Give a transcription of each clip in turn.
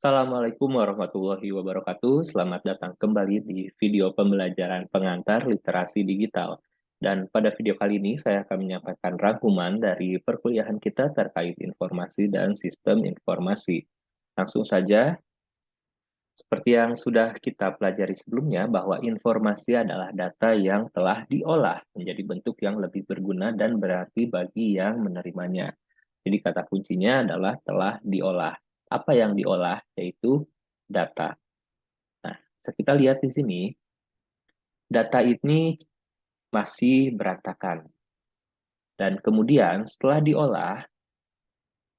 Assalamualaikum warahmatullahi wabarakatuh. Selamat datang kembali di video pembelajaran pengantar literasi digital. Dan pada video kali ini saya akan menyampaikan rangkuman dari perkuliahan kita terkait informasi dan sistem informasi. Langsung saja, seperti yang sudah kita pelajari sebelumnya, bahwa informasi adalah data yang telah diolah menjadi bentuk yang lebih berguna dan berarti bagi yang menerimanya. Jadi kata kuncinya adalah telah diolah. Apa yang diolah? Yaitu data. Nah, kita lihat di sini, data ini masih berantakan. Dan kemudian setelah diolah,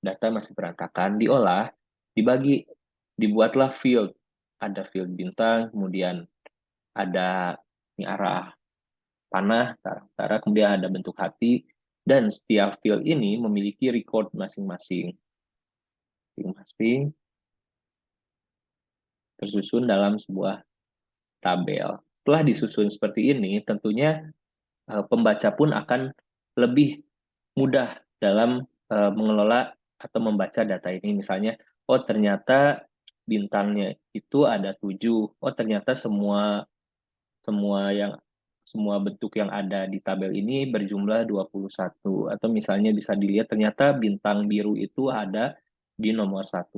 data masih berantakan, diolah, dibagi, dibuatlah field. Ada field bintang, kemudian ada ini arah panah, arah kemudian ada bentuk hati, dan setiap field ini memiliki record masing-masing. Masing-masing tersusun dalam sebuah tabel. Setelah disusun seperti ini, tentunya pembaca pun akan lebih mudah dalam mengelola atau membaca data ini. Misalnya, oh ternyata bintangnya itu ada 7. Oh ternyata semua semua yang semua bentuk yang ada di tabel ini berjumlah 21. Atau misalnya bisa dilihat ternyata bintang biru itu ada di nomor 1.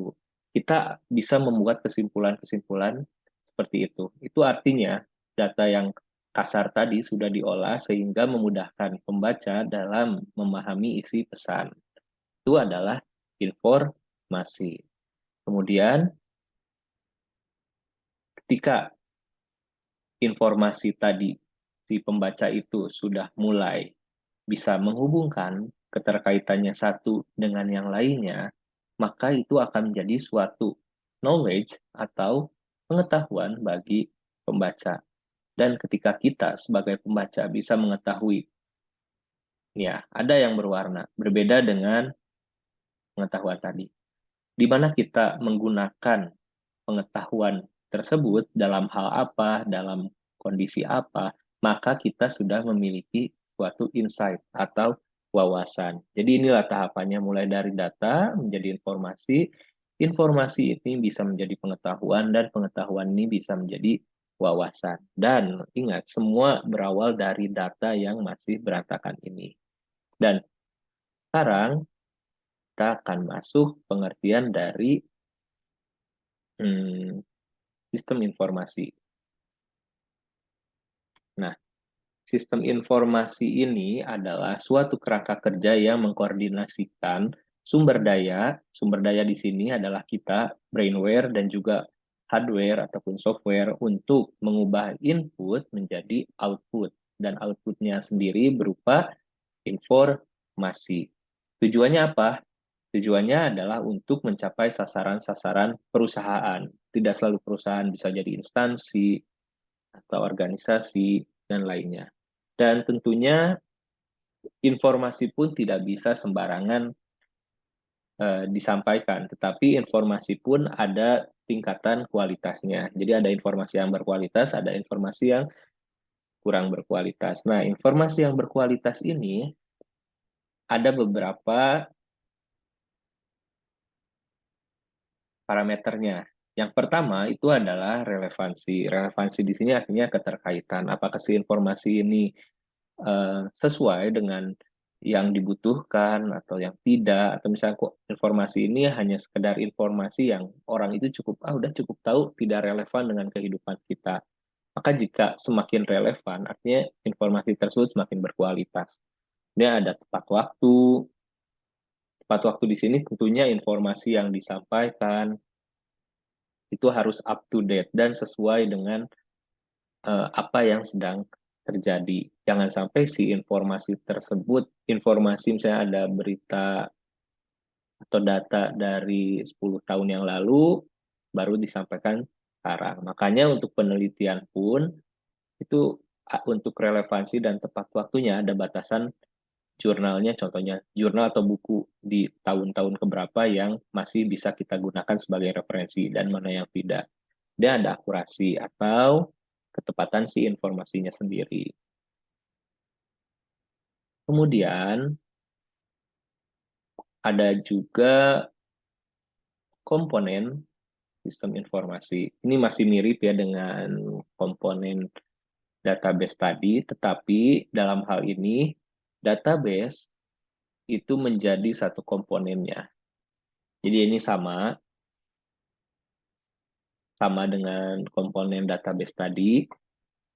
Kita bisa membuat kesimpulan-kesimpulan seperti itu. Itu artinya data yang kasar tadi sudah diolah sehingga memudahkan pembaca dalam memahami isi pesan. Itu adalah informasi. Kemudian, ketika informasi tadi si pembaca itu sudah mulai bisa menghubungkan keterkaitannya satu dengan yang lainnya, maka itu akan menjadi suatu knowledge atau pengetahuan bagi pembaca. Dan ketika kita sebagai pembaca bisa mengetahui, ya, ada yang berwarna, berbeda dengan pengetahuan tadi. Di mana kita menggunakan pengetahuan tersebut dalam hal apa, dalam kondisi apa, maka kita sudah memiliki suatu insight atau wawasan. Jadi inilah tahapannya mulai dari data menjadi informasi, informasi ini bisa menjadi pengetahuan dan pengetahuan ini bisa menjadi wawasan. Dan ingat, semua berawal dari data yang masih berantakan ini. Dan sekarang kita akan masuk pengertian dari hmm, sistem informasi. Nah, sistem informasi ini adalah suatu kerangka kerja yang mengkoordinasikan sumber daya di sini adalah kita, brainware, dan juga hardware ataupun software untuk mengubah input menjadi output. Dan outputnya sendiri berupa informasi. Tujuannya apa? Tujuannya adalah untuk mencapai sasaran-sasaran perusahaan. Tidak selalu perusahaan, bisa jadi instansi atau organisasi dan lainnya. Dan tentunya informasi pun tidak bisa sembarangan disampaikan, tetapi informasi pun ada tingkatan kualitasnya. Jadi ada informasi yang berkualitas, ada informasi yang kurang berkualitas. Nah, informasi yang berkualitas ini ada beberapa parameternya. Yang pertama itu adalah relevansi. Relevansi di sini artinya keterkaitan. Apakah si informasi ini sesuai dengan yang dibutuhkan atau yang tidak, atau misalnya kok informasi ini hanya sekedar informasi yang orang itu cukup udah cukup tahu, tidak relevan dengan kehidupan kita. Maka jika semakin relevan, artinya informasi tersebut semakin berkualitas. Ini ada tepat waktu. Tepat waktu di sini tentunya informasi yang disampaikan itu harus up to date dan sesuai dengan apa yang sedang terjadi. Jangan sampai si informasi tersebut, informasi misalnya ada berita atau data dari 10 tahun yang lalu, baru disampaikan sekarang. Makanya untuk penelitian pun, itu untuk relevansi dan tepat waktunya ada batasan jurnalnya, contohnya jurnal atau buku di tahun-tahun keberapa yang masih bisa kita gunakan sebagai referensi dan mana yang tidak. Dan ada akurasi atau ketepatan si informasinya sendiri. Kemudian ada juga komponen sistem informasi. Ini masih mirip ya dengan komponen database tadi, tetapi dalam hal ini database itu menjadi satu komponennya. Jadi ini sama dengan komponen database tadi,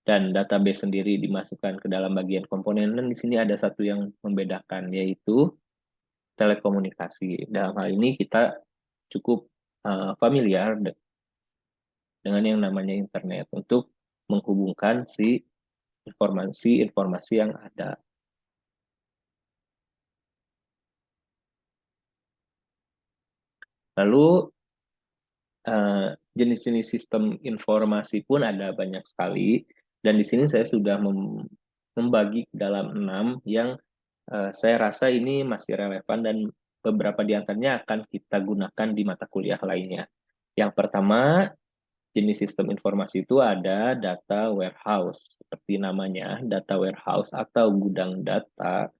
dan database sendiri dimasukkan ke dalam bagian komponen. Dan di sini ada satu yang membedakan, yaitu telekomunikasi. Dalam hal ini kita cukup familiar dengan yang namanya internet untuk menghubungkan si informasi-informasi yang ada. Lalu jenis-jenis sistem informasi pun ada banyak sekali, dan di sini saya sudah membagi dalam 6 yang saya rasa ini masih relevan dan beberapa di antaranya akan kita gunakan di mata kuliah lainnya. Yang pertama, jenis sistem informasi itu ada data warehouse, seperti namanya, data warehouse atau gudang data.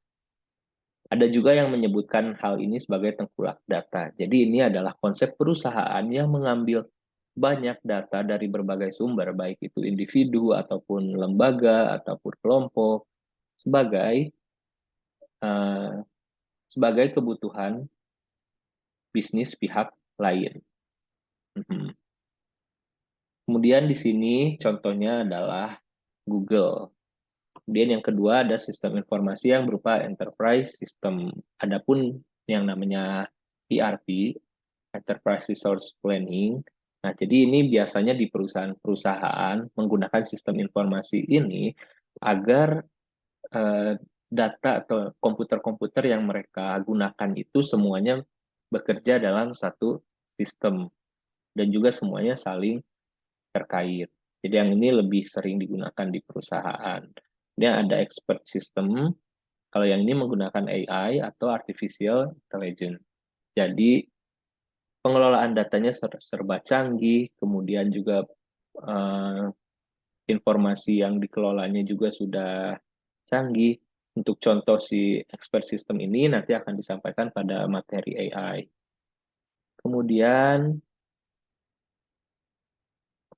Ada juga yang menyebutkan hal ini sebagai tengkulak data. Jadi ini adalah konsep perusahaan yang mengambil banyak data dari berbagai sumber, baik itu individu ataupun lembaga ataupun kelompok, sebagai uh, sebagai kebutuhan bisnis pihak lain. Kemudian di sini contohnya adalah Google. Kemudian yang kedua ada sistem informasi yang berupa enterprise system. Adapun yang namanya ERP, Enterprise Resource Planning. Nah, jadi ini biasanya di perusahaan-perusahaan menggunakan sistem informasi ini agar data atau komputer-komputer yang mereka gunakan itu semuanya bekerja dalam satu sistem dan juga semuanya saling terkait. Jadi yang ini lebih sering digunakan di perusahaan. Dia ada expert system, kalau yang ini menggunakan AI atau artificial intelligence. Jadi pengelolaan datanya serba canggih, kemudian juga eh, informasi yang dikelolanya juga sudah canggih. Untuk contoh si expert system ini nanti akan disampaikan pada materi AI. Kemudian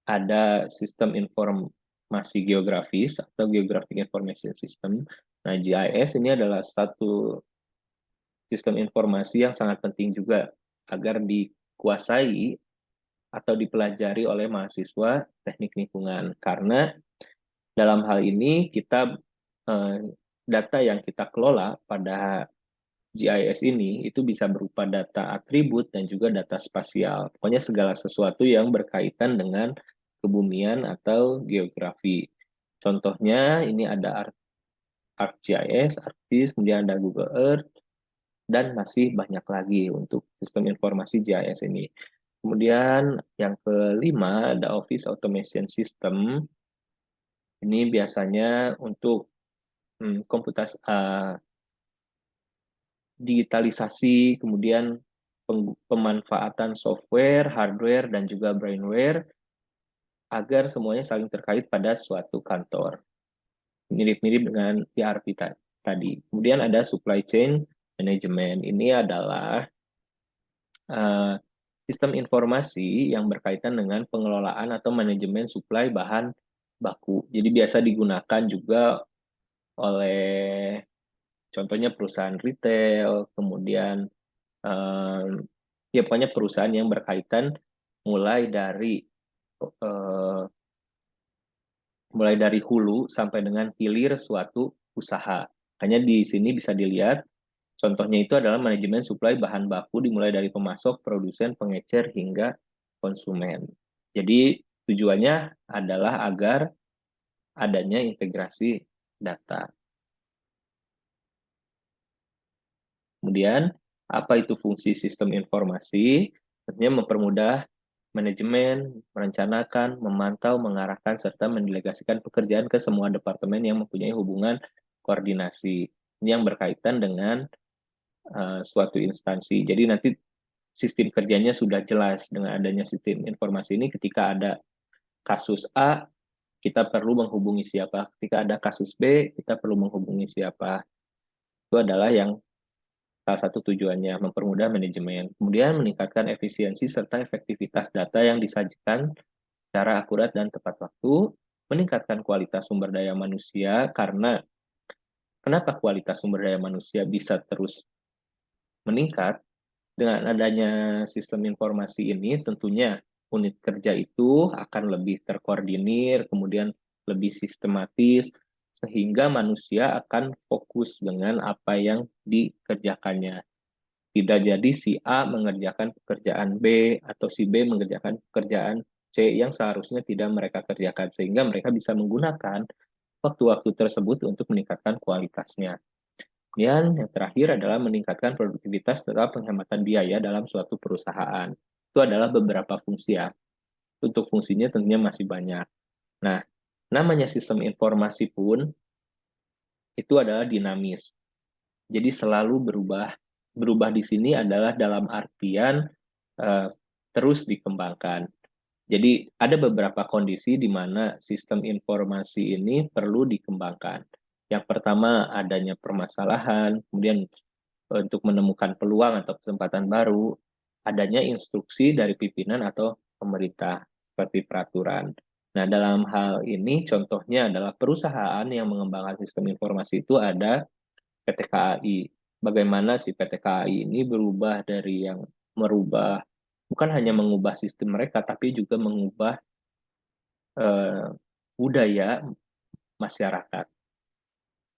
ada sistem informasi geografis atau Geographic Information System. Nah, GIS ini adalah satu sistem informasi yang sangat penting juga agar dikuasai atau dipelajari oleh mahasiswa teknik lingkungan. Karena dalam hal ini kita data yang kita kelola pada GIS ini itu bisa berupa data atribut dan juga data spasial. Pokoknya segala sesuatu yang berkaitan dengan kebumian atau geografi. Contohnya ini ada ArcGIS, ArcGIS, kemudian ada Google Earth, dan masih banyak lagi untuk sistem informasi GIS ini. Kemudian yang kelima ada Office Automation System. Ini biasanya untuk digitalisasi, kemudian pemanfaatan software, hardware, dan juga brainware agar semuanya saling terkait pada suatu kantor. Mirip-mirip dengan ERP tadi. Kemudian ada supply chain management. Ini adalah uh, sistem informasi yang berkaitan dengan pengelolaan atau manajemen suplai bahan baku. Jadi biasa digunakan juga oleh contohnya perusahaan retail, kemudian ya pokoknya perusahaan yang berkaitan mulai dari uh, mulai dari hulu sampai dengan hilir suatu usaha. Hanya di sini bisa dilihat contohnya itu adalah manajemen suplai bahan baku dimulai dari pemasok, produsen, pengecer hingga konsumen. Jadi tujuannya adalah agar adanya integrasi data. Kemudian apa itu fungsi sistem informasi? Tentunya mempermudah manajemen, merencanakan, memantau, mengarahkan, serta mendelegasikan pekerjaan ke semua departemen yang mempunyai hubungan koordinasi. Ini yang berkaitan dengan suatu instansi. Jadi nanti sistem kerjanya sudah jelas dengan adanya sistem informasi ini. Ketika ada kasus A, kita perlu menghubungi siapa. Ketika ada kasus B, kita perlu menghubungi siapa. Itu adalah yang salah satu tujuannya mempermudah manajemen. Kemudian meningkatkan efisiensi serta efektivitas data yang disajikan secara akurat dan tepat waktu, meningkatkan kualitas sumber daya manusia karena kenapa kualitas sumber daya manusia bisa terus meningkat? Dengan adanya sistem informasi ini, tentunya unit kerja itu akan lebih terkoordinir, kemudian lebih sistematis, sehingga manusia akan fokus dengan apa yang dikerjakannya. Tidak jadi si A mengerjakan pekerjaan B atau si B mengerjakan pekerjaan C yang seharusnya tidak mereka kerjakan, sehingga mereka bisa menggunakan waktu-waktu tersebut untuk meningkatkan kualitasnya. Dan yang terakhir adalah meningkatkan produktivitas serta penghematan biaya dalam suatu perusahaan. Itu adalah beberapa fungsi ya. Untuk fungsinya tentunya masih banyak. Nah, namanya sistem informasi pun itu adalah dinamis. Jadi selalu berubah. Berubah di sini adalah dalam artian uh, terus dikembangkan. Jadi ada beberapa kondisi di mana sistem informasi ini perlu dikembangkan. Yang pertama adanya permasalahan, kemudian untuk menemukan peluang atau kesempatan baru, adanya instruksi dari pimpinan atau pemerintah seperti peraturan. Nah, dalam hal ini contohnya adalah perusahaan yang mengembangkan sistem informasi itu ada PT KAI. Bagaimana si PT KAI ini berubah dari yang merubah, bukan hanya mengubah sistem mereka, tapi juga mengubah eh, budaya masyarakat.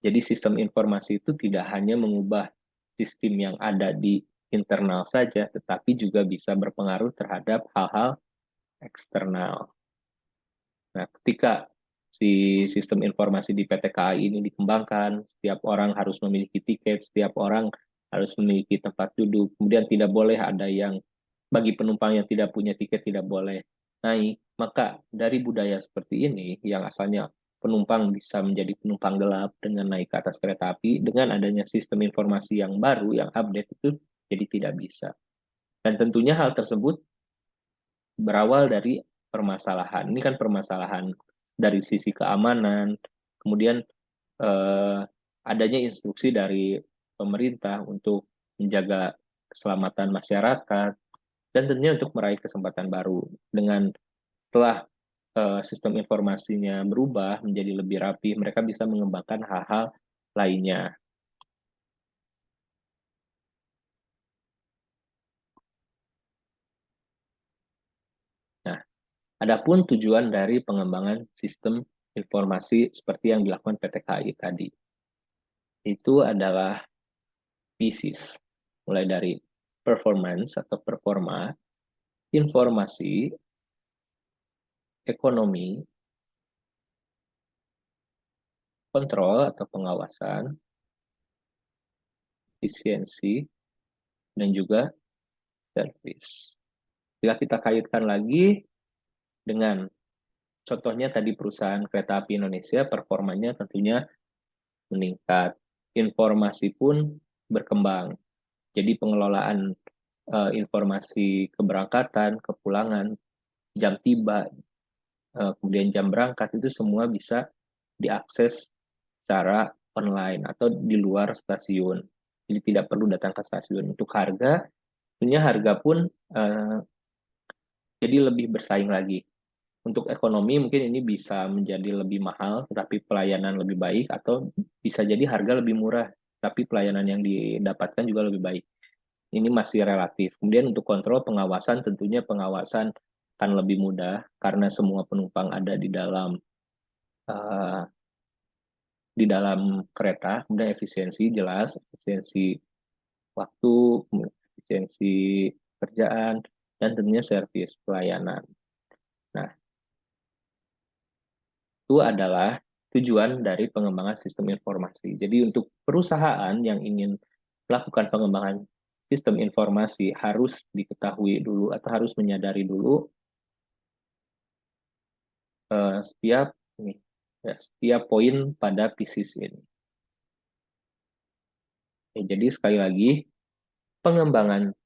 Jadi sistem informasi itu tidak hanya mengubah sistem yang ada di internal saja, tetapi juga bisa berpengaruh terhadap hal-hal eksternal. Nah, ketika si sistem informasi di PT KAI ini dikembangkan, setiap orang harus memiliki tiket, setiap orang harus memiliki tempat duduk, kemudian tidak boleh ada yang bagi penumpang yang tidak punya tiket tidak boleh naik. Maka dari budaya seperti ini yang asalnya penumpang bisa menjadi penumpang gelap dengan naik ke atas kereta api, dengan adanya sistem informasi yang baru, yang update itu jadi tidak bisa. Dan tentunya hal tersebut berawal dari permasalahan. Ini kan permasalahan dari sisi keamanan, kemudian eh, adanya instruksi dari pemerintah untuk menjaga keselamatan masyarakat, dan tentunya untuk meraih kesempatan baru. Dengan setelah sistem informasinya berubah menjadi lebih rapi, mereka bisa mengembangkan hal-hal lainnya. Nah, adapun tujuan dari pengembangan sistem informasi seperti yang dilakukan PT KAI tadi, itu adalah pieces, mulai dari performance atau performa, informasi, ekonomi, kontrol atau pengawasan, efisiensi, dan juga service. Jika kita kaitkan lagi dengan contohnya tadi perusahaan kereta api Indonesia, performanya tentunya meningkat. Informasi pun berkembang. Jadi pengelolaan informasi keberangkatan, kepulangan, jam tiba, kemudian jam berangkat itu semua bisa diakses secara online atau di luar stasiun. Jadi tidak perlu datang ke stasiun. Untuk harga, tentunya harga pun jadi lebih bersaing lagi. Untuk ekonomi mungkin ini bisa menjadi lebih mahal, tetapi pelayanan lebih baik, atau bisa jadi harga lebih murah, tapi pelayanan yang didapatkan juga lebih baik. Ini masih relatif. Kemudian untuk kontrol pengawasan, tentunya pengawasan akan lebih mudah karena semua penumpang ada uh, di dalam kereta. Kemudian efisiensi jelas, efisiensi waktu, efisiensi kerjaan, dan tentunya servis pelayanan. Nah, itu adalah tujuan dari pengembangan sistem informasi. Jadi untuk perusahaan yang ingin melakukan pengembangan sistem informasi harus diketahui dulu atau harus menyadari dulu setiap ini, ya, setiap poin pada pieces ini. Ya, jadi sekali lagi pengembangan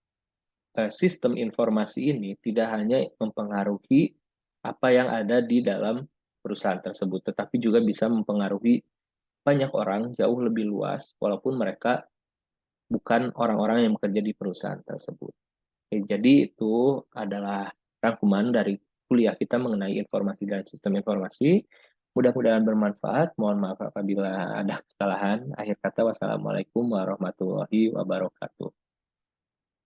sistem informasi ini tidak hanya mempengaruhi apa yang ada di dalam perusahaan tersebut, tetapi juga bisa mempengaruhi banyak orang jauh lebih luas, walaupun mereka bukan orang-orang yang bekerja di perusahaan tersebut. Oke, jadi itu adalah rangkuman dari kuliah kita mengenai informasi dan sistem informasi. Mudah-mudahan bermanfaat. Mohon maaf apabila ada kesalahan. Akhir kata, wassalamualaikum warahmatullahi wabarakatuh.